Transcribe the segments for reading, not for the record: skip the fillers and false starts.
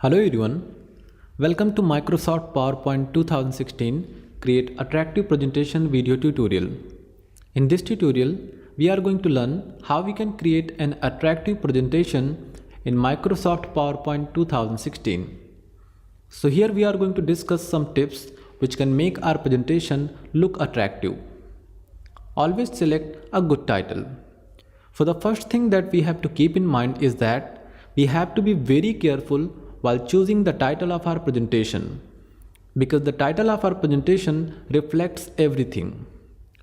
Hello everyone, welcome to Microsoft PowerPoint 2016 Create Attractive Presentation video tutorial. In this tutorial, we are going to learn how we can create an attractive presentation in Microsoft PowerPoint 2016. So here we are going to discuss some tips which can make our presentation look attractive. Always select a good title. So the first thing that we have to keep in mind is that we have to be very careful while choosing the title of our presentation, because the title of our presentation reflects everything.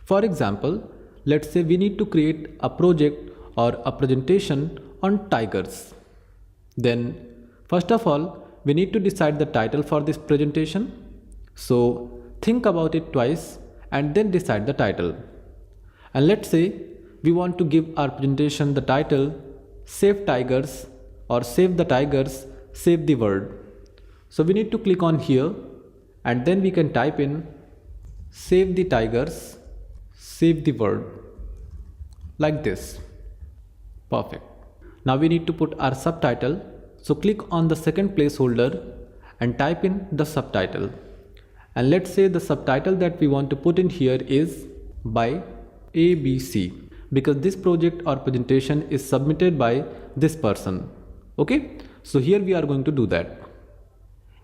For example, let's say we need to create a project or a presentation on tigers. Then first of all, we need to decide the title for this presentation. So think about it twice and then decide the title. And let's say we want to give our presentation the title Save Tigers or Save the Tigers, Save the World. So we need to click on here and then we can type in Save the Tigers, Save the World, like this. Perfect. Now we need to put our subtitle. So click on the second placeholder and type in the subtitle. And let's say the subtitle that we want to put in here is by ABC, because this project or presentation is submitted by this person. Okay. So here we are going to do that.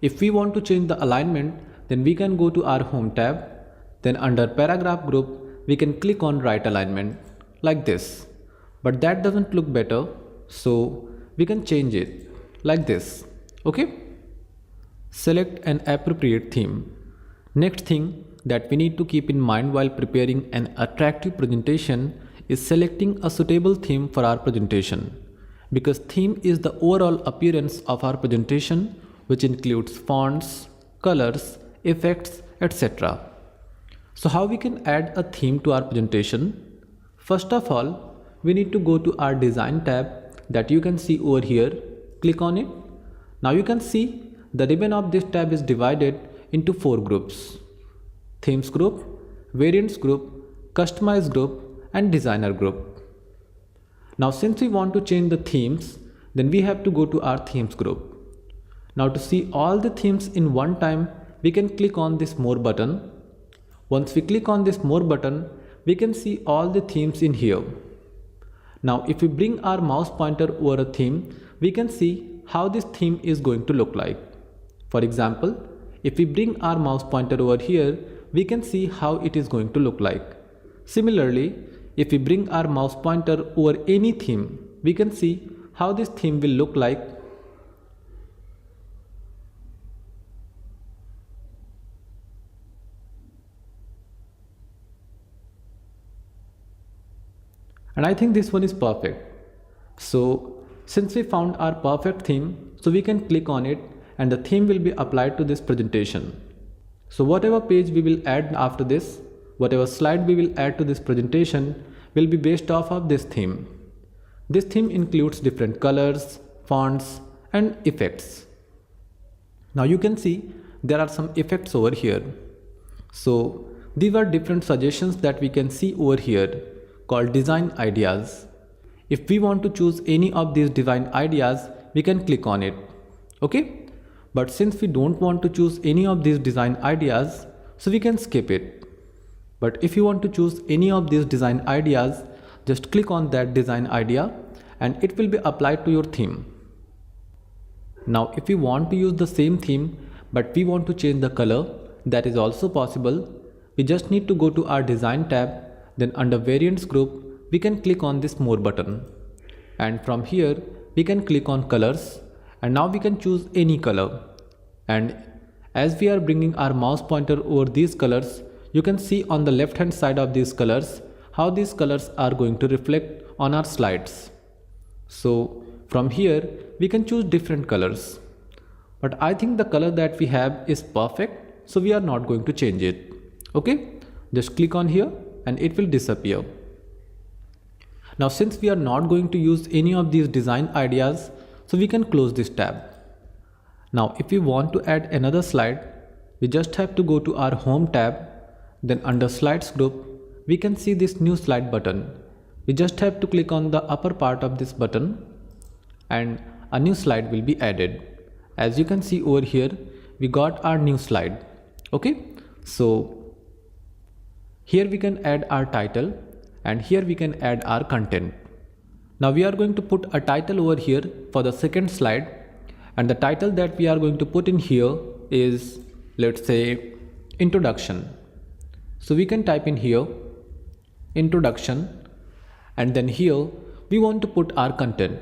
If we want to change the alignment, then we can go to our home tab. Then under paragraph group, we can click on right alignment like this. But that doesn't look better. So we can change it like this. Okay. Select an appropriate theme. Next thing that we need to keep in mind while preparing an attractive presentation is selecting a suitable theme for our presentation. Because theme is the overall appearance of our presentation, which includes fonts, colors, effects, etc. So how we can add a theme to our presentation? First of all, we need to go to our design tab that you can see over here. Click on it. Now you can see the ribbon of this tab is divided into 4 groups: themes group, variants group, customize group, and designer group. Now since we want to change the themes, then we have to go to our themes group. Now to see all the themes in one time, we can click on this more button. Once we click on this more button, we can see all the themes in here. Now if we bring our mouse pointer over a theme, we can see how this theme is going to look like. For example, if we bring our mouse pointer over here, we can see how it is going to look like. Similarly, if we bring our mouse pointer over any theme, we can see how this theme will look like. And I think this one is perfect. So since we found our perfect theme, so we can click on it and the theme will be applied to this presentation. So whatever page we will add after this, whatever slide we will add to this presentation will be based off of this theme. This theme includes different colors, fonts, and effects. Now you can see there are some effects over here. So these are different suggestions that we can see over here called design ideas. If we want to choose any of these design ideas, we can click on it. Okay? But since we don't want to choose any of these design ideas, so we can skip it. But if you want to choose any of these design ideas, just click on that design idea and it will be applied to your theme. Now if we want to use the same theme but we want to change the color, that is also possible. We just need to go to our design tab, then under variants group, we can click on this more button. And from here, we can click on colors and now we can choose any color. And as we are bringing our mouse pointer over these colors, you can see on the left hand side of these colors how these colors are going to reflect on our slides. So from here we can choose different colors, but I think the color that we have is perfect, so we are not going to change it. Okay, just click on here and it will disappear. Now since we are not going to use any of these design ideas, so we can close this tab. Now if we want to add another slide, we just have to go to our home tab. Then under slides group, we can see this new slide button. We just have to click on the upper part of this button and a new slide will be added. as you can see over here, we got our new slide. Okay, so here we can add our title and here we can add our content. Now we are going to put a title over here for the second slide, and the title that we are going to put in here is, let's say, introduction. So we can type in here introduction, and then here we want to put our content.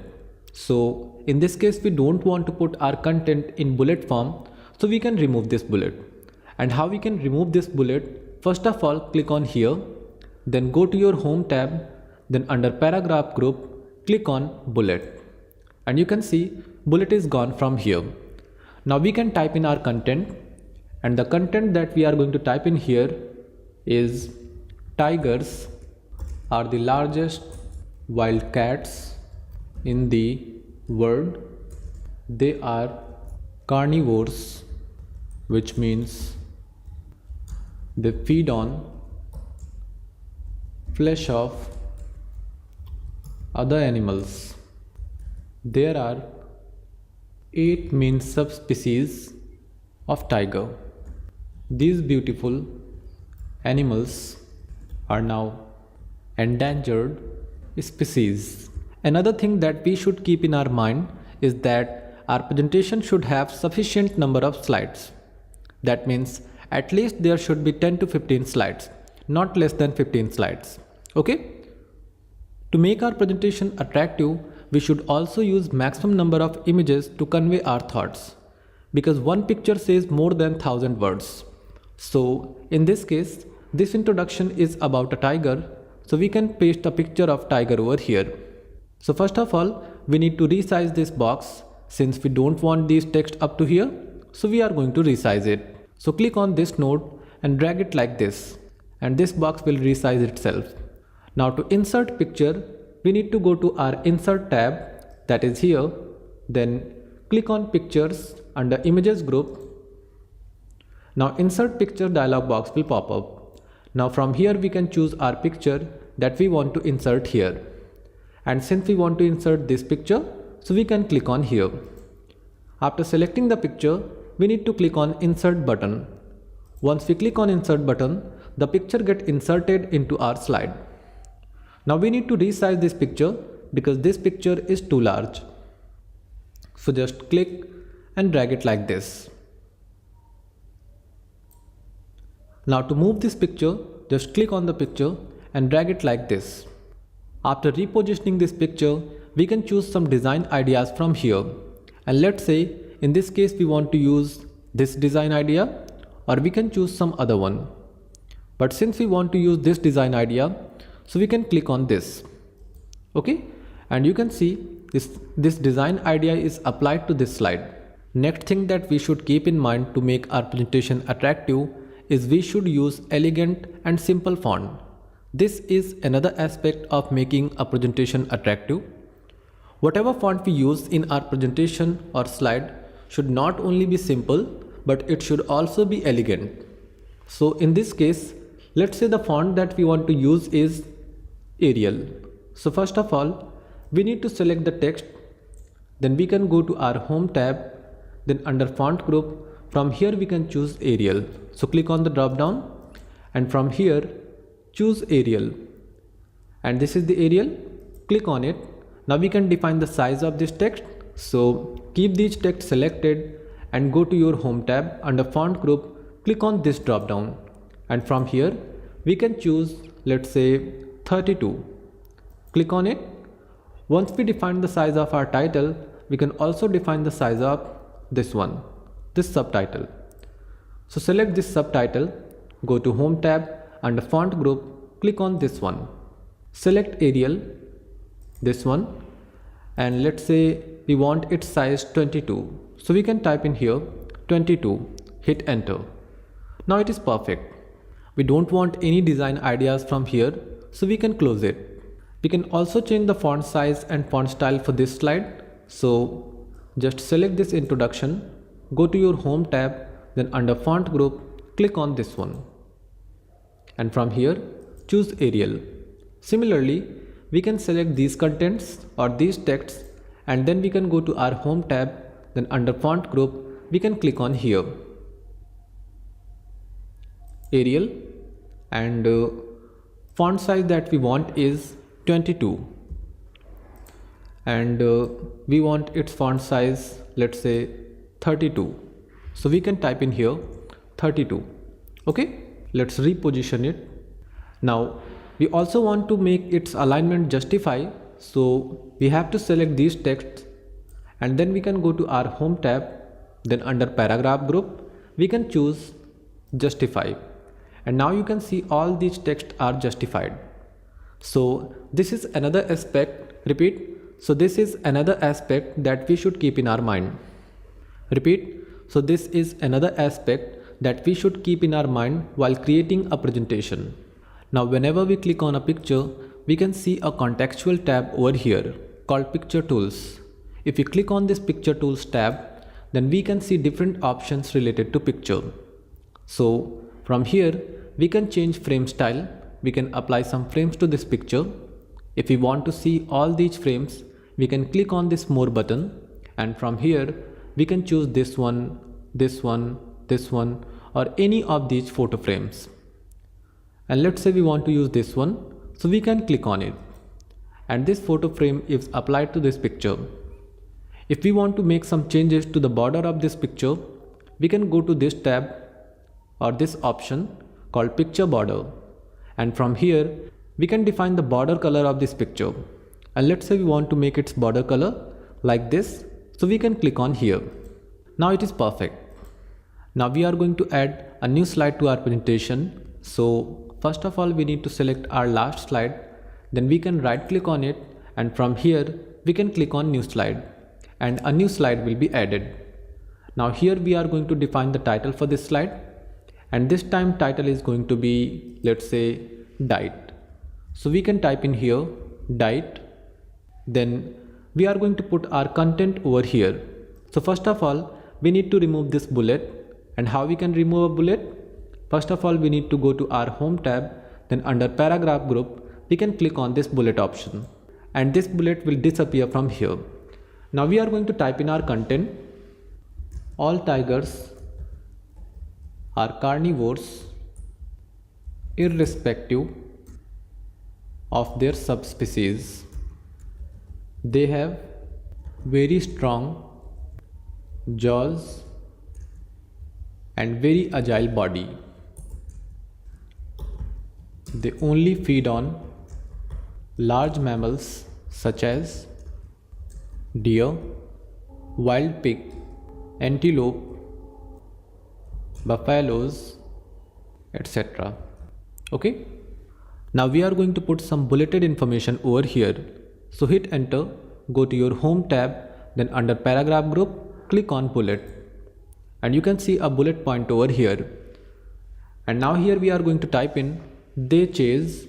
So in this case we don't want to put our content in bullet form, so we can remove this bullet. And how we can remove this bullet? First of all, click on here, then go to your home tab, then under paragraph group, click on bullet, and you can see bullet is gone from here. Now we can type in our content, and the content that we are going to type in here is tigers are the largest wild cats in the world. They are carnivores, which means they feed on flesh of other animals. There are 8 main subspecies of tiger. These beautiful animals are now endangered species. Another thing that we should keep in our mind is that our presentation should have sufficient number of slides. That means at least there should be 10 to 15 slides, not less than 15 slides. Okay? To make our presentation attractive, we should also use maximum number of images to convey our thoughts, because one picture says more than 1000 words. So in this case, this introduction is about a tiger, so we can paste a picture of tiger over here. So first of all, we need to resize this box since we don't want this text up to here, so we are going to resize it. So click on this node and drag it like this, and this box will resize itself. Now to insert picture, we need to go to our insert tab, that is here, then click on pictures under images group. Now insert picture dialog box will pop up. Now from here we can choose our picture that we want to insert here. And since we want to insert this picture, so we can click on here. After selecting the picture, we need to click on insert button. Once we click on insert button, the picture gets inserted into our slide. Now we need to resize this picture because this picture is too large. So just click and drag it like this. Now to move this picture, just click on the picture and drag it like this. After repositioning this picture, we can choose some design ideas from here. And let's say in this case we want to use this design idea, or we can choose some other one. But since we want to use this design idea, so we can click on this. Okay, and you can see this design idea is applied to this slide. Next thing that we should keep in mind to make our presentation attractive is we should use elegant and simple font. This is another aspect of making a presentation attractive. Whatever font we use in our presentation or slide should not only be simple, but it should also be elegant. So in this case, let's say the font that we want to use is Arial. So first of all, we need to select the text, then we can go to our home tab, then under font group, from here we can choose Arial. So click on the drop down, and from here choose Arial, and this is the Arial. Click on it. Now we can define the size of this text. So keep this text selected and go to your home tab. Under font group, click on this drop down, and from here we can choose, let's say, 32. Click on it. Once we define the size of our title, we can also define the size of this one, this subtitle. So select this subtitle, go to home tab, under font group, click on this one, select Arial, this one, and let's say we want its size 22. So we can type in here 22, hit enter. Now it is perfect. We don't want any design ideas from here, so we can close it. We can also change the font size and font style for this slide. So just select this introduction, go to your home tab, then under font group, click on this one, and from here choose Arial. Similarly, we can select these contents or these texts, and then we can go to our home tab, then under font group we can click on here Arial, and font size that we want is 22, and we want its font size, let's say 32, so we can type in here 32. Okay, let's reposition it. Now we also want to make its alignment justify, so we have to select these texts and then we can go to our home tab, then under paragraph group we can choose justify, and now you can see all these texts are justified. So this is another aspect, repeat, so this is another aspect that we should keep in our mind. Repeat, so this is another aspect that we should keep in our mind while creating a presentation. Now whenever we click on a picture, we can see a contextual tab over here called picture tools. If we click on this picture tools tab, then we can see different options related to picture. So from here we can change frame style, we can apply some frames to this picture. If we want to see all these frames, we can click on this more button, and from here we can choose this one, this one, this one, or any of these photo frames. And let's say we want to use this one, so we can click on it, and this photo frame is applied to this picture. If we want to make some changes to the border of this picture, we can go to this tab or this option called picture border, and from here we can define the border color of this picture. And let's say we want to make its border color like this, so we can click on here. Now it is perfect. Now we are going to add a new slide to our presentation. So first of all we need to select our last slide, then we can right click on it, and from here we can click on new slide, and a new slide will be added. Now here we are going to define the title for this slide, and this time title is going to be, let's say, diet. So we can type in here diet, then we are going to put our content over here. So first of all we need to remove this bullet, and how we can remove a bullet? First of all we need to go to our home tab, then under paragraph group we can click on this bullet option, and this bullet will disappear from here. Now we are going to type in our content. All tigers are carnivores irrespective of their subspecies. They have very strong jaws and very agile body. They only feed on large mammals such as deer, wild pig, antelope, buffaloes, etc. Okay. Now we are going to put some bulleted information over here. So hit enter, go to your home tab, then under paragraph group click on bullet, and you can see a bullet point over here. And now here we are going to type in they chase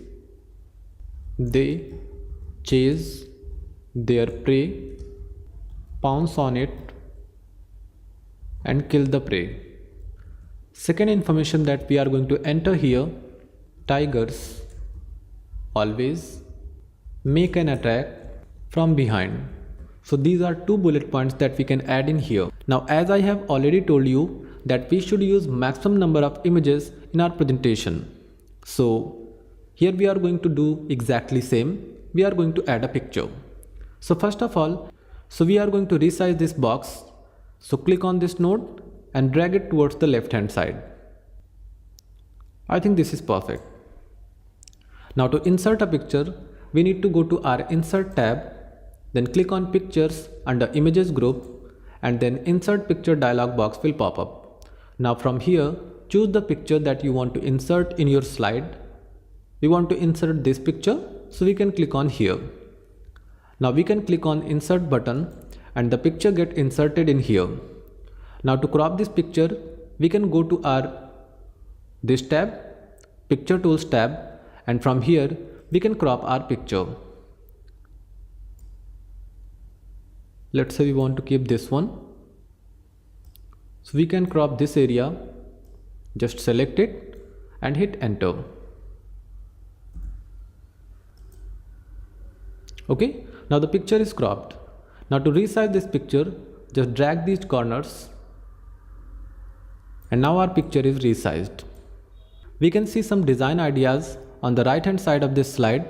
their prey, pounce on it and kill the prey. Second information that we are going to enter here, tigers always make an attack from behind. So these are two bullet points that we can add in here. Now as I have already told you that we should use maximum number of images in our presentation. So here we are going to do exactly same. We are going to add a picture. So first of all, we are going to resize this box. So click on this node and drag it towards the left hand side. I think this is perfect. Now to insert a picture, we need to go to our insert tab, then click on pictures under images group, and then insert picture dialog box will pop up. Now from here, choose the picture that you want to insert in your slide. We want to insert this picture, so we can click on here. Now we can click on insert button and the picture get inserted in here. Now to crop this picture, we can go to our this tab, picture tools tab, and from here we can crop our picture. Let's say we want to keep this one. So we can crop this area, just select it and hit enter. Okay, now the picture is cropped. Now to resize this picture, just drag these corners, and now our picture is resized. We can see some design ideas on the right hand side of this slide,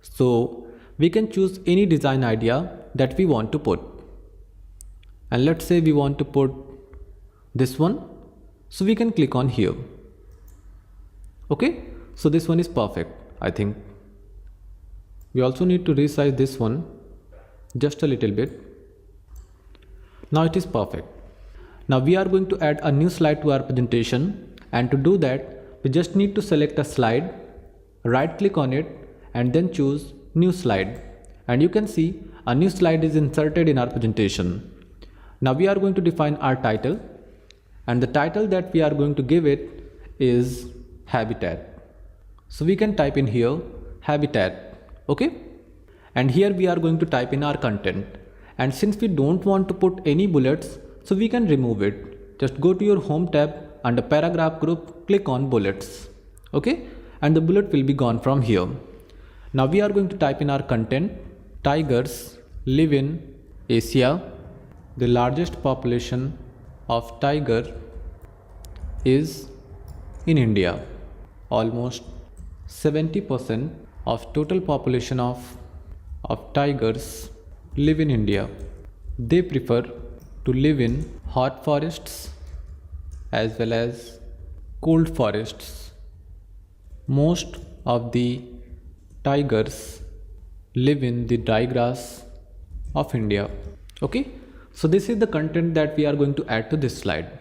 so we can choose any design idea that we want to put. And let's say we want to put this one, so we can click on here. Okay, so this one is perfect, I think. We also need to resize this one just a little bit. Now it is perfect. Now we are going to add a new slide to our presentation, and to do that we just need to select a slide, right click on it, and then choose new slide, and you can see a new slide is inserted in our presentation. Now we are going to define our title, and the title that we are going to give it is habitat. So we can type in here habitat. Okay, and here we are going to type in our content, and since we don't want to put any bullets, so we can remove it. Just go to your home tab, under paragraph group, click on bullets. Okay, and the bullet will be gone from here. Now we are going to type in our content. Tigers live in Asia. The largest population of tiger is in India. Almost 70% of total population of tigers live in India. They prefer to live in hot forests as well as cold forests. Most of the tigers live in the dry grass of India. Okay, so this is the content that we are going to add to this slide.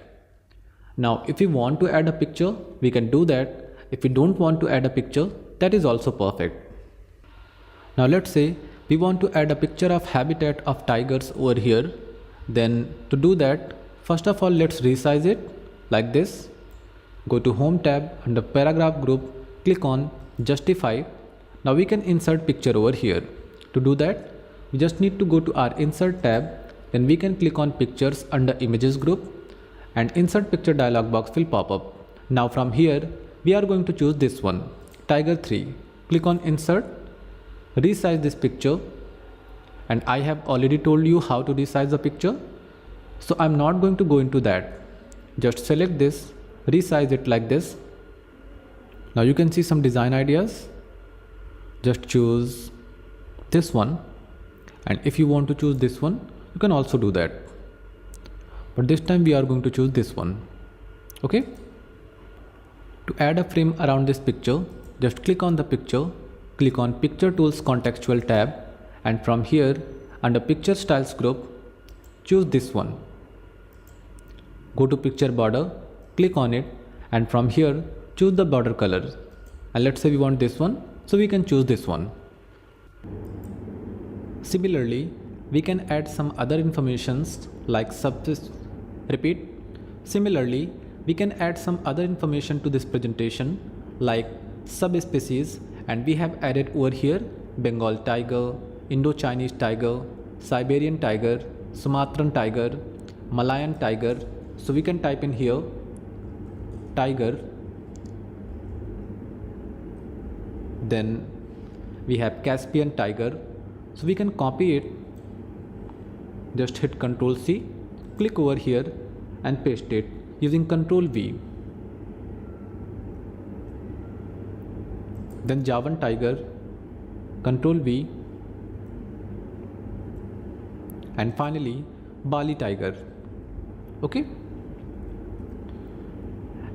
Now if we want to add a picture, we can do that. If we don't want to add a picture, that is also perfect. Now let's say we want to add a picture of habitat of tigers over here. Then to do that, first of all let's resize it like this. Go to home tab, under paragraph group, click on justify. Now we can insert picture over here. To do that, we just need to go to our insert tab, then we can click on pictures under images group, and insert picture dialog box will pop up. Now from here we are going to choose this one, tiger 3. Click on insert, resize this picture, and I have already told you how to resize the picture, so I'm not going to go into that. Just select this, resize it like this. Now you can see some design ideas. Just choose this one, and if you want to choose this one, you can also do that, but this time we are going to choose this one. Okay, to add a frame around this picture, just click on the picture, click on picture tools contextual tab, and from here under picture styles group, choose this one. Go to picture border, click on it, and from here choose the border color, and let's say we want this one, so we can choose this one. Similarly, we can add some other informations like Similarly, we can add some other information to this presentation like subspecies, and we have added over here Bengal tiger, Indo-Chinese tiger, Siberian tiger, Sumatran tiger, Malayan tiger. So we can type in here tiger. Then we have Caspian tiger, so we can copy it. Just hit Ctrl C, click over here and paste it using Ctrl V. Then Javan tiger, Ctrl V, and finally Bali tiger. Okay,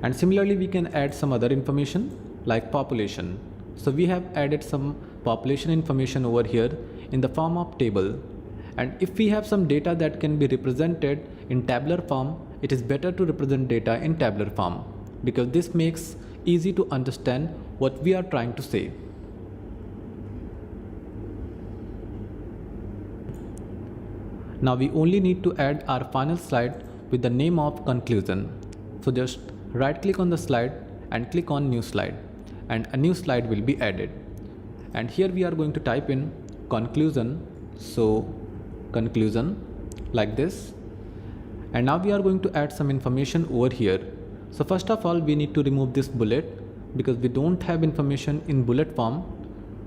and similarly we can add some other information like population. So we have added some population information over here in the form of table, and if we have some data that can be represented in tabular form, it is better to represent data in tabular form because this makes easy to understand what we are trying to say. Now we only need to add our final slide with the name of conclusion. So just right click on the slide and click on new slide, and a new slide will be added. And here we are going to type in conclusion. So conclusion like this. And now we are going to add some information over here. So first of all, we need to remove this bullet because we don't have information in bullet form.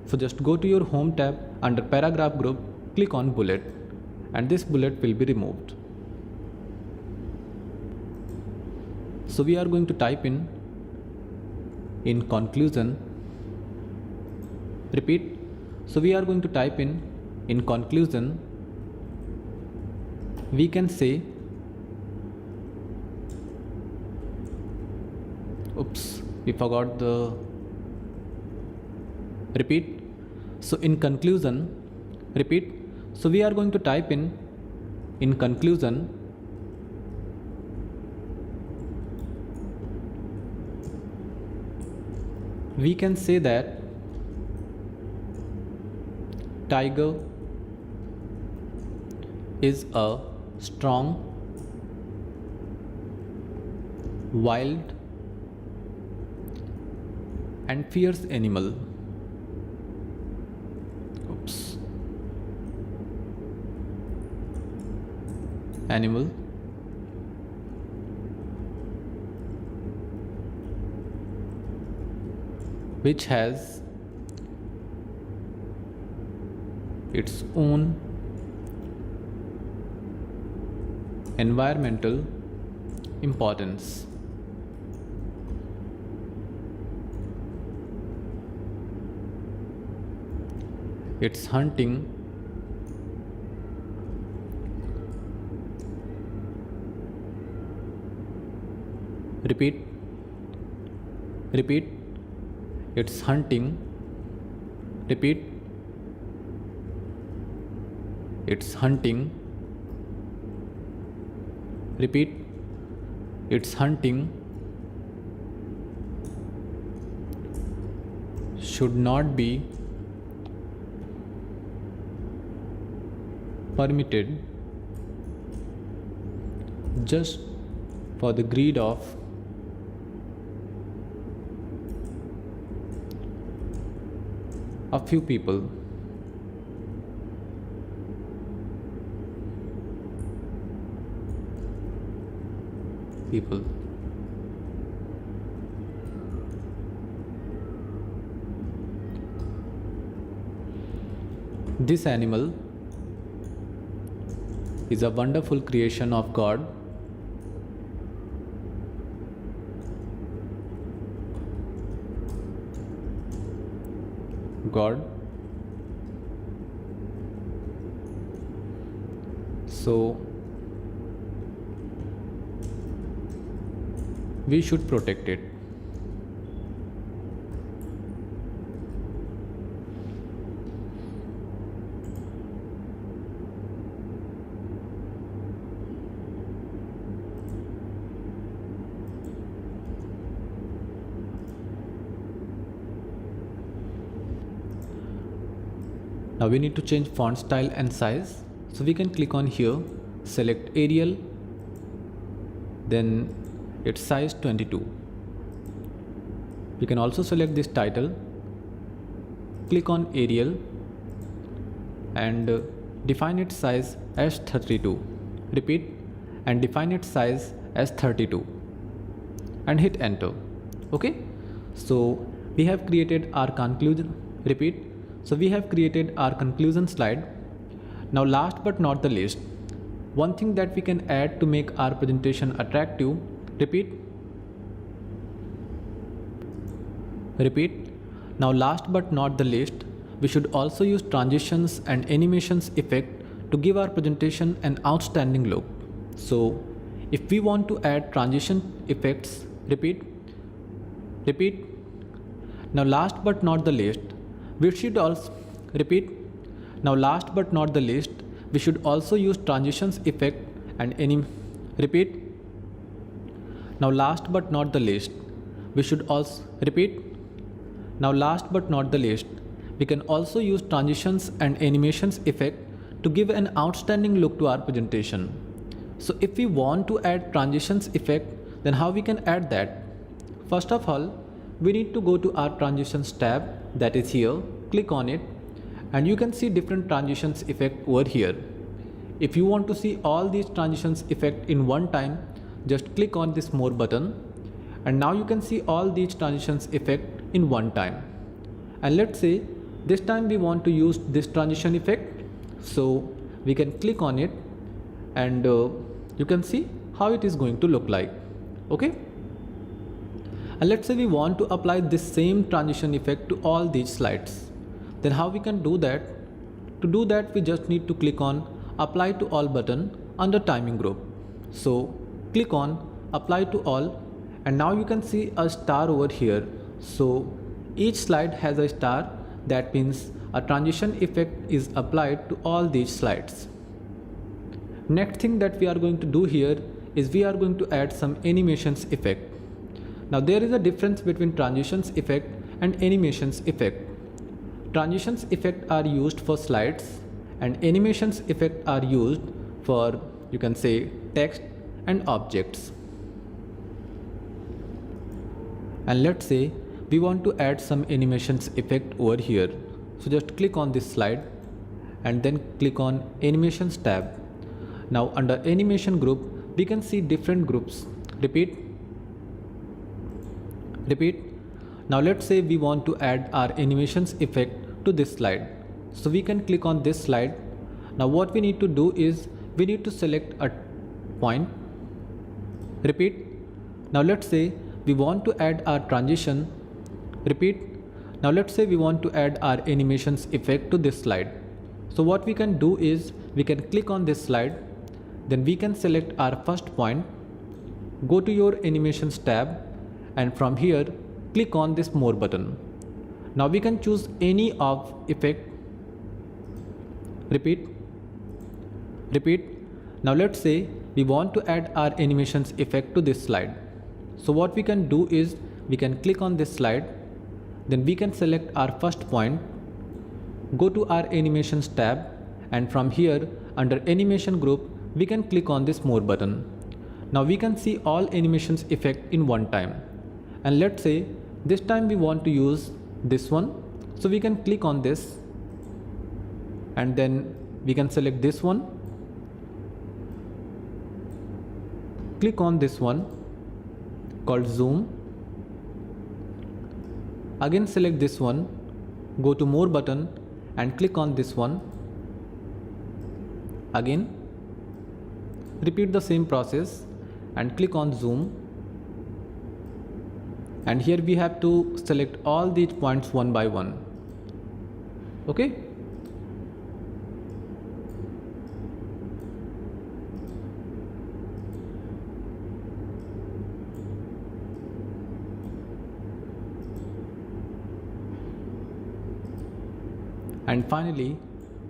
So just go to your home tab, under paragraph group, click on bullet, and this bullet will be removed. So we are going to type in conclusion. Repeat. So we are going to type in conclusion. We can say, oops, we forgot the repeat. So in conclusion, repeat. So we are going to type in conclusion. We can say that tiger is a strong, wild and fierce animal. Oops. Animal which has its own environmental importance. Its hunting repeat its hunting repeat its hunting repeat its hunting should not be permitted just for the greed of a few people. This animal is a wonderful creation of God. So we should protect it. Now we need to change font style and size. So we can click on here, select Arial, then its size 22. We can also select this title, click on Arial and define its size as 32. Repeat, and define its size as 32 and hit enter. Okay, so we have created our conclusion. Repeat. So we have created our conclusion slide. Now last but not the least, one thing that we can add to make our presentation attractive. Repeat. Now last but not the least, we should also use transitions and animations effect to give our presentation an outstanding look. So if we want to add transition effects, repeat. Now last but not the least, we should also repeat. Now last but not the least, we should also use transitions effect and repeat. Now last but not the least, we should also repeat. Now last but not the least, we can also use transitions and animations effect to give an outstanding look to our presentation. So if we want to add transitions effect, then how we can add that? First of all, we need to go to our transitions tab, that is here, click on it, and you can see different transitions effect over here. If you want to see all these transitions effect in one time, just click on this more button, and now you can see all these transitions effect in one time. And let's say this time we want to use this transition effect, so we can click on it and you can see how it is going to look like. Okay, And let's say we want to apply this same transition effect to all these slides. Then how we can do that? To do that, we just need to click on Apply to All button under Timing Group. So click on Apply to All, and now you can see a star over here. So each slide has a star. That means a transition effect is applied to all these slides. Next thing that we are going to do here is we are going to add some animations effect. Now there is a difference between transitions effect and animations effect. Transitions effect are used for slides and animations effect are used for, you can say, text and objects. And let's say we want to add some animations effect over here. So just click on this slide and then click on Animations tab. Now under Animation group, we can see different groups. Repeat. Now let's say we want to add our animations effect to this slide. So we can click on this slide. Now what we need to do is we need to select a point. Repeat. Now let's say we want to add our transition. Repeat. Now let's say we want to add our animations effect to this slide. So what we can do is we can click on this slide, then we can select our first point, go to your Animations tab, and from here click on this More button. Now we can choose any of effect. Repeat. Now let's say we want to add our animations effect to this slide. So what we can do is we can click on this slide, then we can select our first point, go to our Animations tab, and from here under Animation group we can click on this More button. Now we can see all animations effect in one time. And let's say this time we want to use this one. So we can click on this and then we can select this one. Click on this one called Zoom. Again select this one, go to More button and click on this one. Again repeat the same process and click on Zoom. And here we have to select all these points one by one. Okay. And finally,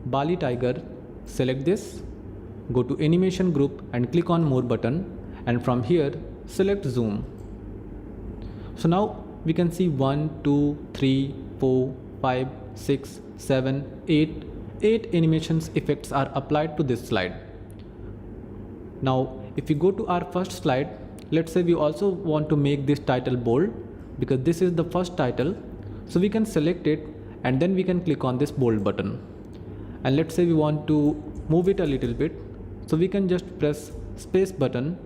Bali Tiger, select this, go to Animation group and click on More button, and from here select Zoom. So now we can see 1, 2, 3, 4, 5, 6, 7, 8 animations effects are applied to this slide. Now if we go to our first slide, let's say we also want to make this title bold because this is the first title. So we can select it and then we can click on this bold button. And let's say we want to move it a little bit. So we can just press space button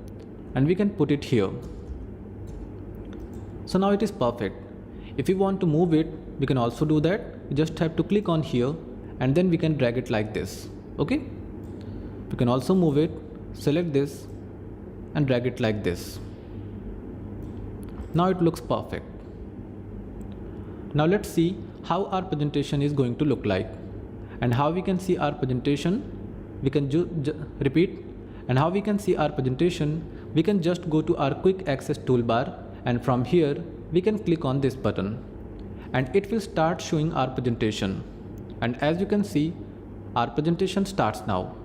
and we can put it here. So now it is perfect. If we want to move it, we can also do that. We just have to click on here and then we can drag it like this. Okay. We can also move it, select this and drag it like this. Now it looks perfect. Now let's see how our presentation is going to look like and how we can see our presentation. We can repeat. And how we can see our presentation, we can just go to our quick access toolbar and from here we can click on this button and it will start showing our presentation. And as you can see, our presentation starts now.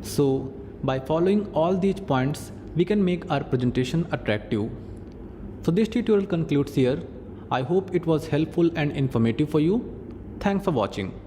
So by following all these points, we can make our presentation attractive. So this tutorial concludes here. I hope it was helpful and informative for you. Thanks for watching.